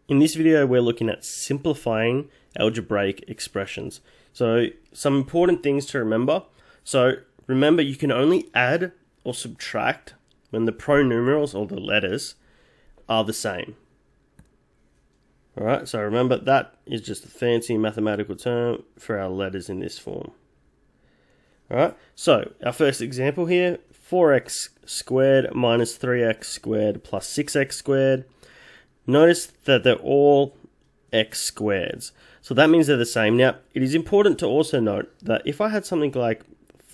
In this video, we're looking at simplifying algebraic expressions. So some important things to remember. So remember, you can only add or subtract when the pronumerals or the letters are the same. Alright, so remember that is just a fancy mathematical term for our letters in this form. Alright, so our first example here, 4x squared minus 3x squared plus 6x squared. Notice that they're all x squareds. So that means they're the same. Now, it is important to also note that if I had something like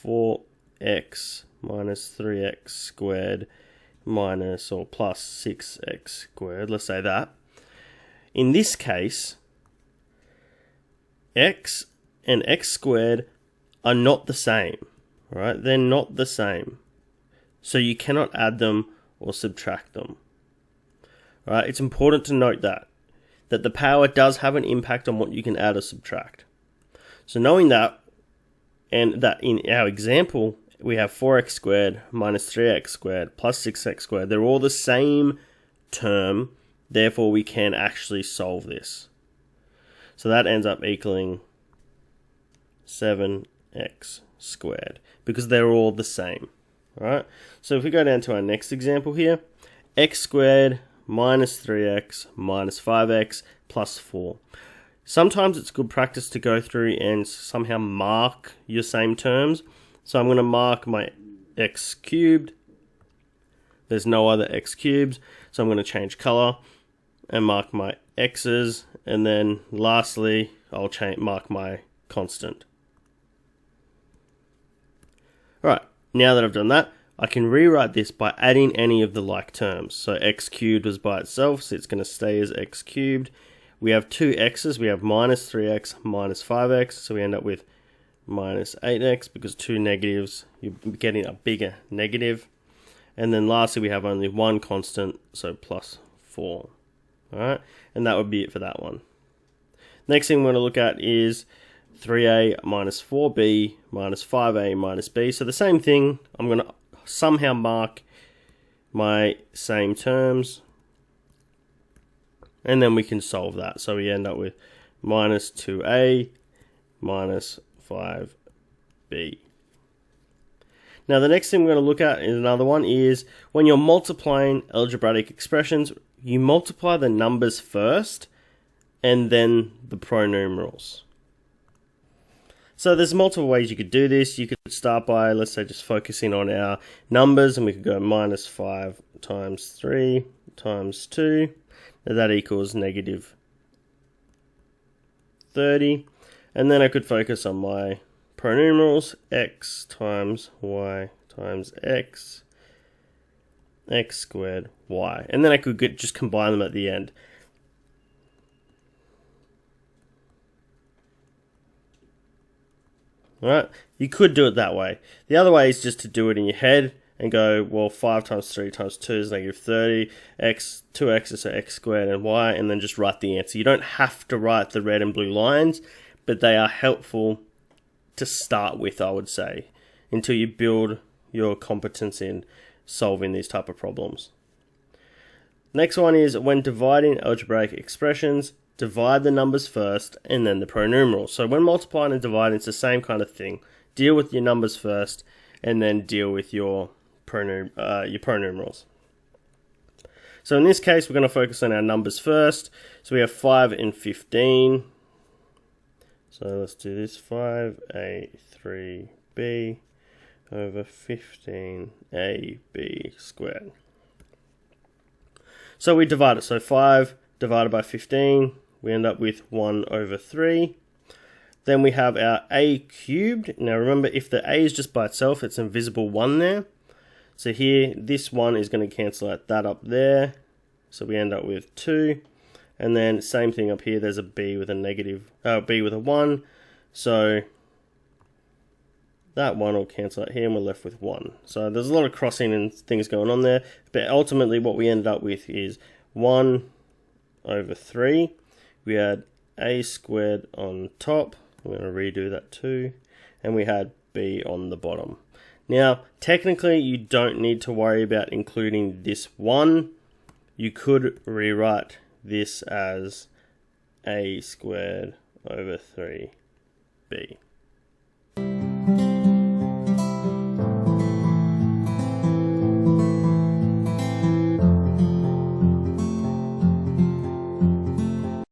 4x minus 3x squared minus or plus 6x squared, let's say that. In this case, x and x squared are not the same, right? They're not the same. So you cannot add them or subtract them. Right? It's important to note that the power does have an impact on what you can add or subtract. So knowing that, and that in our example, we have 4x squared minus 3x squared plus 6x squared. They're all the same term, therefore we can actually solve this. So that ends up equaling 7x squared, because they're all the same. Right? So if we go down to our next example here, x squared minus 3x minus 5x plus 4. Sometimes it's good practice to go through and somehow mark your same terms. So I'm going to mark my x cubed. There's no other x cubes, so I'm going to change color and mark my x's, and then lastly I'll mark my constant. Alright, now that I've done that, I can rewrite this by adding any of the like terms. So x cubed was by itself, so it's going to stay as x cubed. We have two x's, we have minus 3x minus 5x, so we end up with minus 8x, because two negatives, you're getting a bigger negative. And then lastly, we have only one constant, so plus 4. Alright, and that would be it for that one. Next thing we're going to look at is 3a minus 4b minus 5a minus b. So the same thing, I'm going to somehow mark my same terms, and then we can solve that. So we end up with minus 2a minus 5b. Now the next thing we're going to look at is another one, is when you're multiplying algebraic expressions, you multiply the numbers first and then the pronumerals. So there's multiple ways you could do this. You could start by, let's say, just focusing on our numbers, and we could go minus 5 times 3 times 2. Now that equals negative 30. And then I could focus on my pronumerals, x times y times x, x squared y. And then I could just combine them at the end. Alright, you could do it that way. The other way is just to do it in your head and go, well, 5 times 3 times 2 is negative 30, x, 2x is x squared and y, and then just write the answer. You don't have to write the red and blue lines, but they are helpful to start with, I would say, until you build your competence in solving these type of problems. Next one is when dividing algebraic expressions, divide the numbers first and then the pronumerals. So when multiplying and dividing, it's the same kind of thing. Deal with your numbers first and then deal with your pronumerals. So in this case, we're going to focus on our numbers first. So we have 5 and 15. So let's do this, 5a3b over 15ab squared. So we divide it. So 5 divided by 15, we end up with 1 over 3. Then we have our a cubed. Now remember, if the a is just by itself, it's an invisible 1 there. So here, this 1 is going to cancel out that up there. So we end up with 2. And then same thing up here, there's a b with a negative, b with a 1. So that 1 will cancel out here and we're left with 1. So there's a lot of crossing and things going on there. But ultimately what we ended up with is 1 over 3. We had a squared on top. I'm going to redo that too. And we had b on the bottom. Now, technically, you don't need to worry about including this 1. You could rewrite this as a squared over 3